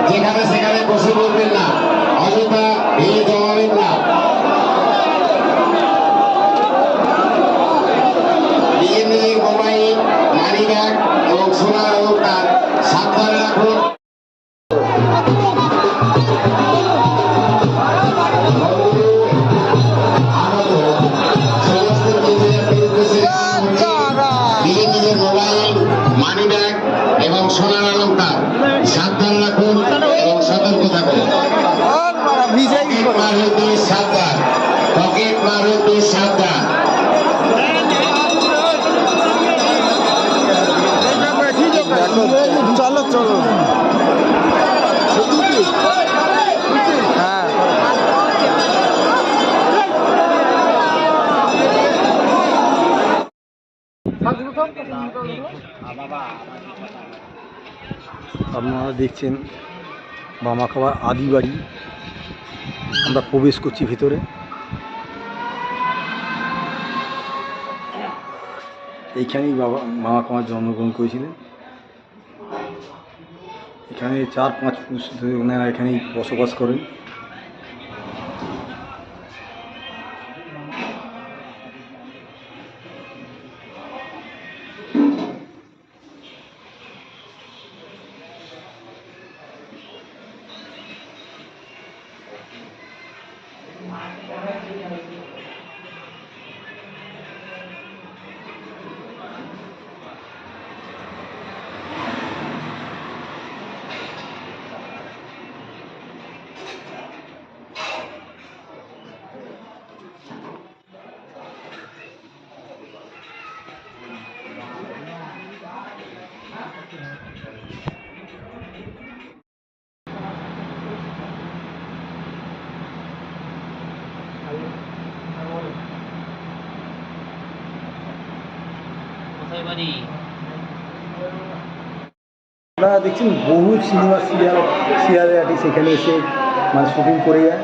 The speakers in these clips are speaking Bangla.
যেখানে সেখানে বসে বলবেন না, অযথা ভিড় জমাবেন না। নিজের নিজের মোবাইল, মানি ব্যাগ এবং সোনার অলংকার সাবধানে রাখুন। নিজের নিজের মোবাইল, মানি ব্যাগ এবং সোনার অলংকার সাবধান রাখুন এবং সতর্ক থাকুন। মার হইতে সাবধান, পকেট মার হইতে সাবধান। চলো চলো হ্যাঁ আপনারা দেখছেন মামাখাবার আদি বাড়ি। আমরা প্রবেশ করছি ভেতরে। এইখানেই মামাখামার জন্মগ্রহণ করেছিলেন। এখানে 4-5 পুরুষ ধরে ওনারা এখানেই বসবাস করেন। আপনারা দেখছেন বহু সিনেমা সিরিয়ালে আর্টিস্ট এখানে এসে মানে শুটিং করে যায়।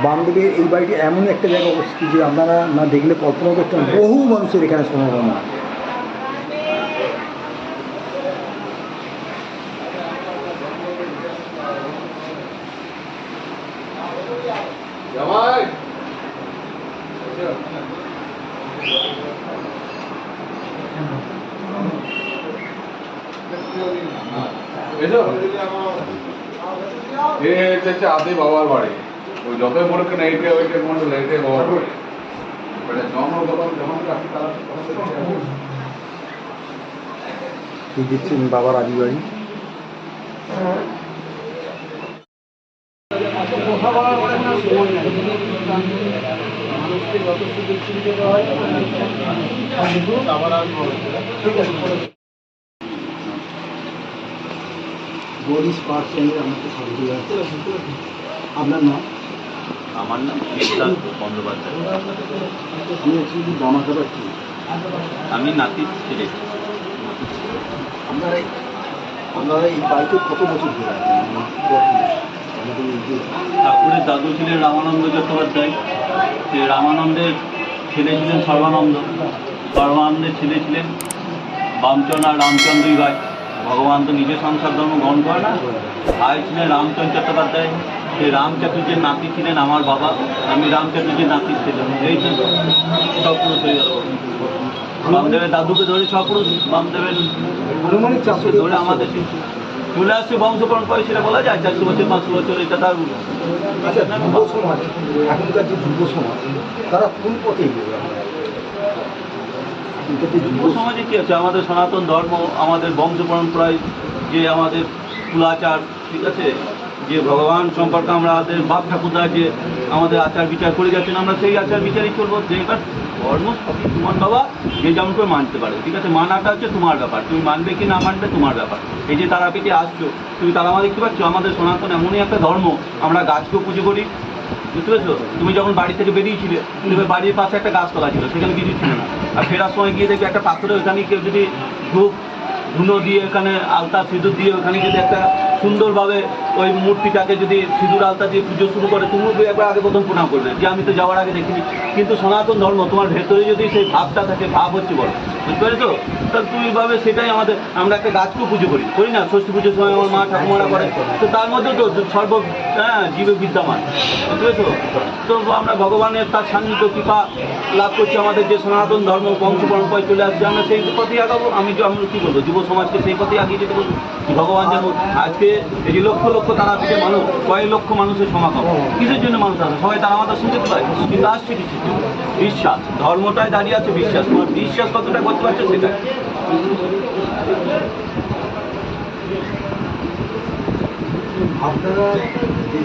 বামদিকে এই বাড়িটি এমন একটা জায়গা অবস্থিত যে আপনারা না দেখলে কল্পনা করতেন বহু মানুষের এখানে সমাগম। আদি বাবার বাড়ি ওই যতই বড় কেন এইটা ওইটা মন্ডল এইটাই বাবার বাড়ি দেখছেন বাবার আদি বাড়ি। বলিস পার্ক চ্যানেলে আমাকে স্বাগত জানাচ্ছি। আপনার নাম? আমার নাম বিশাল বন্দ্যোপাধ্যায়। মামাখাবার কি? আমি নাতির ছেলে। আপনারা এই বাড়িতে কত বছর ধরে আছেন? ঠাকুরের দাদু ছিলেন রামানন্দ চট্টোপাধ্যায়। সে রামানন্দের ছেলে ছিলেন সর্বানন্দ। সর্বানন্দের ছেলে ছিলেন বামচন্দ্র আর রামচন্দ্রই ভাই। ভগবান তো নিজে সংসার ধর্ম গ্রহণ করে না। ভাই ছিলেন রামচন্দ্র চট্টোপাধ্যায়। সেই রাম চাটুর্যের নাতি ছিলেন আমার বাবা। আমি রাম চাটুর্যের নাতি ছিলাম। এই তো সব পুরুষ হয়ে গেল। বামদেবের দাদুকে ধরে সব পুরুষ, বামদেবের ধরে আমাদের চলে আসছে বংশ পরম্পরা, সেটা বলা যায় 400 বছর 500 বছর, এটা তার সমাজ। এখনকার যে যুব সমাজ তারা কোন পথে যুব সমাজে কী আছে? আমাদের সনাতন ধর্ম, আমাদের বংশ পরম্পরায় যে আমাদের কুলাচার, ঠিক আছে, যে ভগবান সম্পর্কে আমাদের বাপ ঠাকুরদা যে আমাদের আচার বিচার করে যাচ্ছেন, আমরা সেই আচার বিচারই চলবো। যে এবার ধর্ম সবই তোমার বাবা, যে যেমন করে মানতে পারে, ঠিক আছে। মানাটা হচ্ছে তোমার ব্যাপার, তুমি মানবে কি না মানবে তোমার ব্যাপার। এই যে তারাপীঠে আসছো, তুমি তারামা দেখতে পাচ্ছ, আমাদের সনাতন এমনই একটা ধর্ম, আমরা গাছকেও পুজো করি, বুঝতে পেরেছো? তুমি যখন বাড়ি থেকে বেরিয়েছিলে, তুমি বাড়ির পাশে একটা গাছতলা ছিল, সেখানে কিছু ছিল না। আর ফেরার সময় গিয়ে দেখবে একটা পাথরে ওখানে কেউ যদি ধূপ ধুনো দিয়ে, এখানে আলতা সিঁদুর দিয়ে ওখানে যদি একটা সুন্দরভাবে ওই মূর্তিটাকে যদি সিঁদুর আলতা দিয়ে পুজো শুরু করে, তুমিও একবার আগে প্রথম প্রণাম করবে যে আমি তো যাওয়ার আগে দেখিনি। কিন্তু সনাতন ধর্ম তোমার ভেতরে যদি সেই ভাবটা থাকে, ভাব হচ্ছে বলো, বুঝতে পেরেছো? তাহলে তুমি ভাবে সেটাই আমাদের, আমরা একটা গাছকেও পুজো করি না? ষষ্ঠী পুজোর সময় আমার মা ঠাকুমারা করে, তো তার মধ্যে তো সর্ব জীবে বিদ্যমান, বুঝতে পেরেছো? তো আমরা ভগবানের তার সান্নিধ্য কৃপা লাভ করছি, আমাদের যে সনাতন ধর্ম বংশ পরম্পরায় চলে আসছে, আমরা সেই পথেই আগাবো। আমরা কী বলবো, যুব সমাজকে সেই পথেই আগিয়ে যেতে বলবো। ভগবান যেন আজকে এই যে লক্ষ লক্ষ তারাপীঠে মানুষ, কয়েক লক্ষ মানুষের সমাগম, কিসের জন্য মানুষ আসে? সবাই তারা মাতা শুনতে পায়, কিন্তু আসছে কিছুর জন্য বিশ্বাস। ধর্মটাই দাঁড়িয়ে আছে বিশ্বাস, তোমার বিশ্বাস কতটা করতে পারছে সেটা। আপনারা যে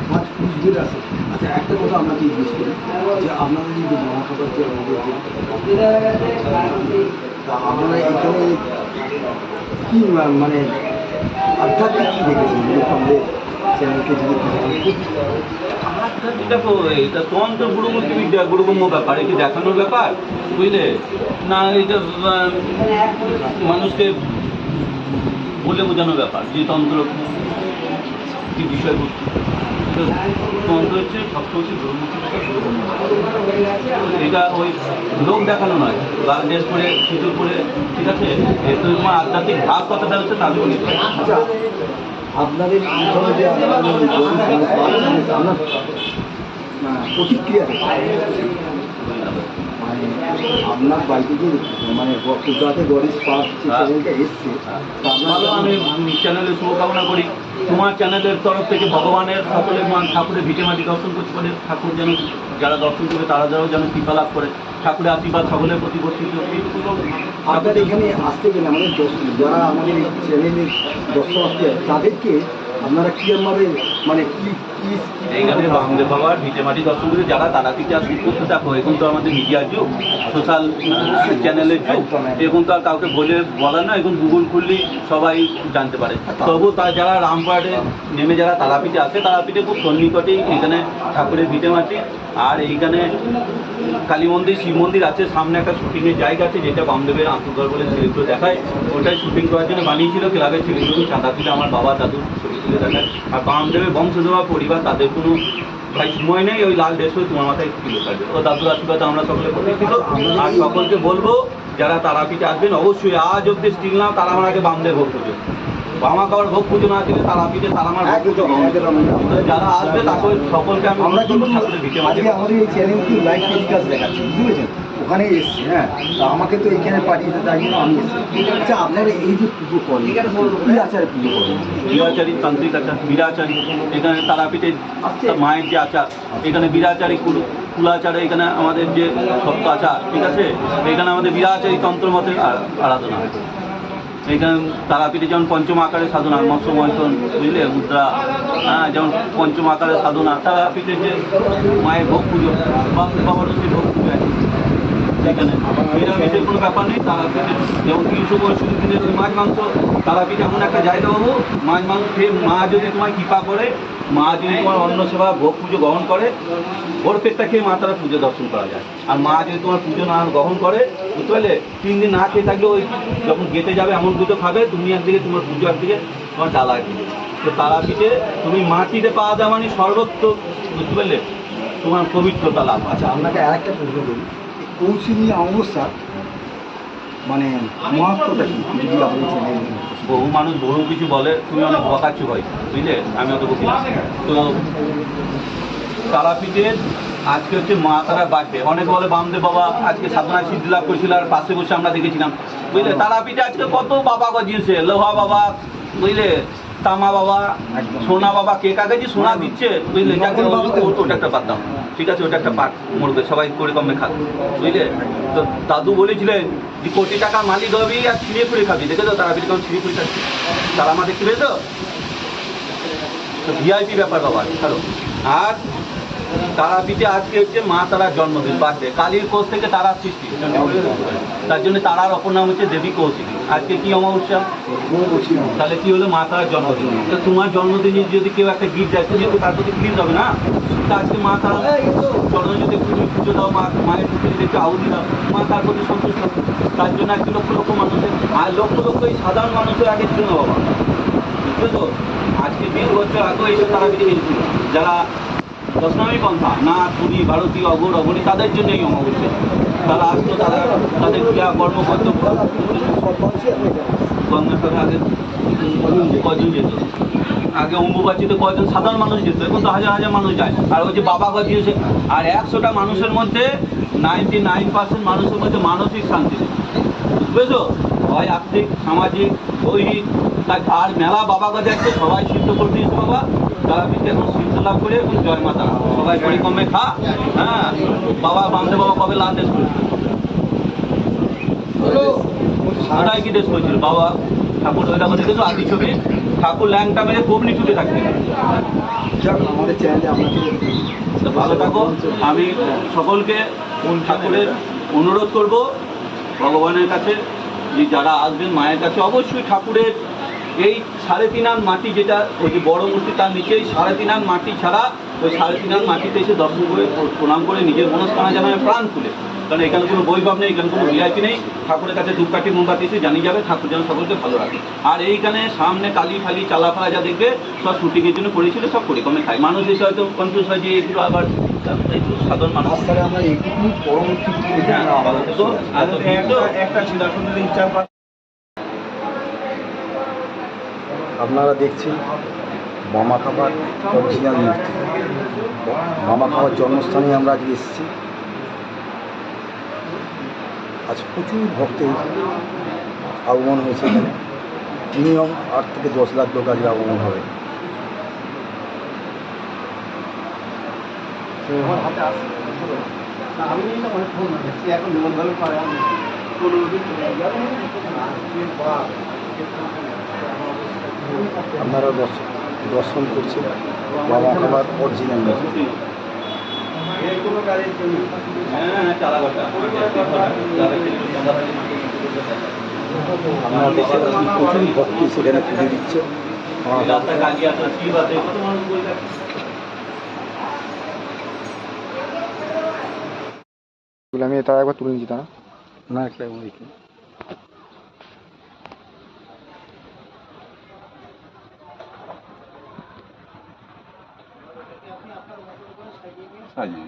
পাঁচ পুরুষদের আছে, আচ্ছা একটা কথা আপনাকে জিজ্ঞেস করি যে আপনারা যে মহাসভার যে আমাদের তা আপনারা এখানে কি মানে আধ্যাত্মিক কী দেখেছেন আমাদের চ্যানেলকে যদি দেখো, এটা তন্ত্র গুরুমুখী বিদ্যা, গুরুগম্য ব্যাপার, এটি দেখানোর ব্যাপার, বুঝলে না? এটা মানুষকে বলে বোঝানোর ব্যাপার যে তন্ত্র কি বিষয়বস্তু। তন্ত্র হচ্ছে সবচেয়ে গুরুমুখী ব্যাপার, গুরুগম্য ব্যাপার। এটা ওই লোক দেখানো নয়, লাল ড্রেস করে সিঁদুর করে, ঠিক আছে? এতে তোমার আধ্যাত্মিক ভাব কথাটা হচ্ছে তাদের বলি। আচ্ছা, আপনাদের পিছনে যে আপনার প্রতিক্রিয়া মানে আপনার বাড়িতে যে মানে গুজরাটে গরিস পার্ক যে চ্যানেলটা এসছে, ভালো, আমি চ্যানেলের শুভকামনা করি। তোমার চ্যানেলের তরফ থেকে ভগবানের সকলের মান, ঠাকুরের ভিটে মাটি দর্শন করতে পারে, ঠাকুর যেন যারা দর্শন করে তারা যেন কৃপা লাভ করে, ঠাকুরের আশীর্বাদ সকলের প্রতি বর্ষিত। আপনাদের এখানে আসতে গেলে আমাদের যারা আমাদের এই চ্যানেলের দর্শনার্থী তাদেরকে আপনারা কীভাবে মানে কি এইখানে বামদেব বাবার ভিটে মাটি দর্শন করে যারা তারাপীঠে আসবে, করতে দেখো এখন তো আমাদের মিডিয়ার যুগ, সোশ্যাল চ্যানেলের যুগ, এখন তো আর কাউকে বলা না, এখন গুগল খুললেই সবাই জানতে পারে। তবু তার যারা রামপুরহাটে নেমে যারা তারাপীঠে আসে, তারাপীঠে খুব সন্নিকটেই এখানে ঠাকুরের ভিটে মাটি, আর এইখানে কালী মন্দির, শিব মন্দির আছে, সামনে একটা শুটিংয়ের জায়গা আছে যেটা বামদেবের আঁতুঘর বলে ছেলেগুলো দেখায়, ওটাই শুটিং করার জন্য বানিয়েছিল ক্লাবের ছেলেগুলো, চাঁদা তুলে আমার বাবা দাদুর ছবি তুলে দেখায়। আর বামদেবের বংশধর পরিবার, তাদের কোনো ভাই সময় নেই, ওই লাল ড্রেস হয়ে তোমার মাথায় তুলে থাকবে, ও দাদুর আশীর্বাদ আমরা সকলে প্রতিষ্ঠিত। আর সকলকে বলবো যারা তারাপীঠে আসবেন অবশ্যই আজ অব্দি স্টিল না, তারা আমার আগে বামদেব ভোগ পুজো, বামা খাওয়ার ভোগ পুজো না দিলে তারাপীঠে তারা আমার ভোগ পুজো। যারা আসবে তাকে সকলকে আমরা কিন্তু ঠাকুরের ভিটে মাটি। আমাদের এই চ্যানেল কি লাইভ টেলিকাস্ট দেখাচ্ছি, বুঝতে পেরেছেন? ওখানে এসছি, হ্যাঁ, তা আমাকে তো এইখানে পাঠিয়েছে, তাই জন্য আমি এসেছি। আচ্ছা, আপনারা এই যে পুজো করেন, কী আচারে পুজো করেন? বিরাচারী, তান্ত্রিক আচার, বিরাচারী, এখানে তারাপীঠে মায়ের যে আচার, এখানে বিরাচারী কুলাচারে, এখানে আমাদের যে সপ্ত আচার, ঠিক আছে? এখানে আমাদের বিরাচারী তন্ত্রমতের আরাধনা হয়। এখানে তারাপীঠে যেমন পঞ্চম আকারের সাধনা, মৎস্য মন্থন, বুঝলে, মুদ্রা, হ্যাঁ, যেমন পঞ্চম আকারের সাধনা, তারাপীঠে যে মায়ের ভোগ পুজো, বাবার সেই ভোগ পুজো আছে এখানে, নিরামিষের কোনো ব্যাপার নেই। তারাপীঠে যেমন 365 দিনের মাছ মাংস, তারাপীঠে এমন একটা জায়গা হবো, মাছ মাংস খেয়ে মা যদি তোমার কৃপা করে, মা যদি তোমার অন্ন সেবা ভোগ পুজো গ্রহণ করে, ওর পেটটা খেয়ে মা তারা পুজো দর্শন করা যায়। আর মা যদি তোমার পুজো না গ্রহণ করে, বুঝতে পারলে, 3 দিন না খেয়ে থাকলে ওই যখন গেটে যাবে এমন পুজো খাবে, তুমি একদিকে তোমার পুজো একদিকে তোমার ডালা একদিকে। তো তারাপীঠে তুমি মাটিতে পাওয়া যাওয়া মানে সর্বত্র, বুঝতে পারলে, তোমার পবিত্রতা লাভ। আচ্ছা, আপনাকে আরেকটা প্রশ্ন করি, কৌশিনী অমাবস্যা মানে মহাত্মটা কি যদি আপনার চ্যানেল? বহু মানুষ বহু কিছু বলে, তুমি অনেক বকাচ্ছ ভাই, বুঝলে, আমি অত বকি না। তো তারাপীঠের আজকে হচ্ছে মা তারা বাড়বে, অনেক বলে বামদেব বাবা আজকে সাধনায় সিদ্ধি লাভ করেছিল, আর পাশে বসে আমরা দেখেছিলাম, বুঝলে। তারাপীঠে আজকে কত বাবা গজিয়েছে, লোহা বাবা, বুঝলে, তামা বাবা, সোনা বাবা, কে কাকে যে সোনা দিচ্ছে, বুঝলে, যাকে ওটা একটা পারতাম, ঠিক আছে, ওটা একটা পাট মরবে, সবাই করে কমে খাবে, বুঝলে। তো দাদু বলেছিলেন যে কোটি টাকার মালিক হবি আর ছিঁড়ে ফুড়ে খাবি, দেখে তো তারাপীঠে কেমন ছিঁড়ে ফুড়ে খাচ্ছি, তারা আমার দেখতে পেয়েছো তো ভিআইপি ব্যাপার বাবা, ছাড়ো। আর তারাপীঠে আজকে হচ্ছে মা তারার জন্মদিন, বার্থডে, কালীর কোষ থেকে তারার সৃষ্টি, তার জন্য তারার অপর নাম হচ্ছে দেবী কৌশিকী। আজকে কি অমাবস্যা, তাহলে কি হলো, মা তারার জন্মদিন। তো তোমার জন্মদিনে যদি কেউ একটা গিফট দেয়, তুমি তো তার প্রতি ক্লিন হবে না। তা আজকে মা তারা চরণে যদি পুজো দাও, মায়ের প্রতি যদি একটু আহুতি দাও, মা তার প্রতি সন্তুষ্ট হবে। তার জন্য 1 লক্ষ লক্ষ মানুষের, আর লক্ষ লক্ষ এই সাধারণ মানুষের আগে ছিল না বাবা, বুঝছো? আজকে 20 বছর আগেও এইসব তারাপীঠে গেছিল যারা দশনামী পন্থা না পুরী ভারতীয় অঘোর অঘরী তাদের জন্য এই অমাবস্যা। তারা আসতো, তারা তাদের ক্রিয়া কর্ম করতো। গঙ্গাসাগরে আগে কজন যেত, আগে অম্বুবাচিতে কজন সাধারণ মানুষ যেত, এখন তো হাজার হাজার মানুষ যায়। আর ওই যে বাবা গজিয়েছে, আর 100টা মানুষের মধ্যে 99% মানুষের মধ্যে মানসিক শান্তি নেই, বুঝেছো? হয় আর্থিক, সামাজিক, দৈহিক। আর মেলা বাবা গজাচ্ছে, সবাই সিদ্ধ করে দিয়েছে বাবা। তারাপীঠে এখন সিদ্ধ লাভ করে এখন জয় মাতা, সবাই পরিক্রমে খা। হ্যাঁ, বাবা বামদেব বাবা কবে লাল দেশ করেছিল? ওটাই কি দেশ হয়েছিল বাবা ঠাকুর? ওইটা করে দেখেছো আদি ছবি, ঠাকুর ল্যাংটা মেরে কবনি ছুটে থাকবে। যাক, আমাদের চ্যানেলে আপনাকে তো ভালো থাকো। আমি সকলকে ঠাকুরের অনুরোধ করব ভগবানের কাছে যে যারা আসবেন মায়ের কাছে অবশ্যই ঠাকুরের এই 3.5 আন মাটি, যেটা ওই যে বড় মূর্তি তার নিচেই 3.5 আন মাটি ছাড়া ওই 3.5 আন মাটিতে এসে দর্শন করে প্রণাম করে নিজের মনস্কামনা জানাবে প্রাণ খুলে। কারণ এখানে কোনো বৈভব নেই, এখানে কোনো ভিআইপি নেই। ঠাকুরের কাছে ধূপকাঠি মোমবাতি এসে জানিয়ে যাবে, ঠাকুর যেন সকলকে ভালো রাখে। আর এইখানে সামনে কালি ফালি চালাফালা যা দেখবে সব শুটিংয়ের জন্য করেছিল, সব পরিক্রমে খায়। মানুষ এসে হয়তো কনফিউজ হয় যে একটু আবার একটু সাধারণ মানুষ। রাস্তায় আমরা এইটুকু পরবর্তী হ্যাঁ, ভালো থেকো। আর তো ভিড় তো একটা ছিল এখন যদি ইচ্ছা করে আপনারা দেখছেন মামা খাবার অরিজিনাল মূর্তি। মামা খাবার জন্মস্থানে আমরা আজকে এসেছি। আজ প্রচুর ভক্তের আগমন হয়েছে এখানে। মিনিমাম 8 থেকে 10 লাখ লোক আজকে আগমন হবে। আপনারা দর্শন করছেন মামা খাবার অরিজিনাল মূর্তি। হ্যাঁ, চালাবাটা আপনারা দেখছেন প্রচুর ভক্তি সেখানে পুজো দিচ্ছে। রাস্তা কাজে আপনার কি বাতে কত মানুষ বলবে। আমি তার একবার তুলে নিচ্ছি তারা না একটা ওইখানে সাজিয়ে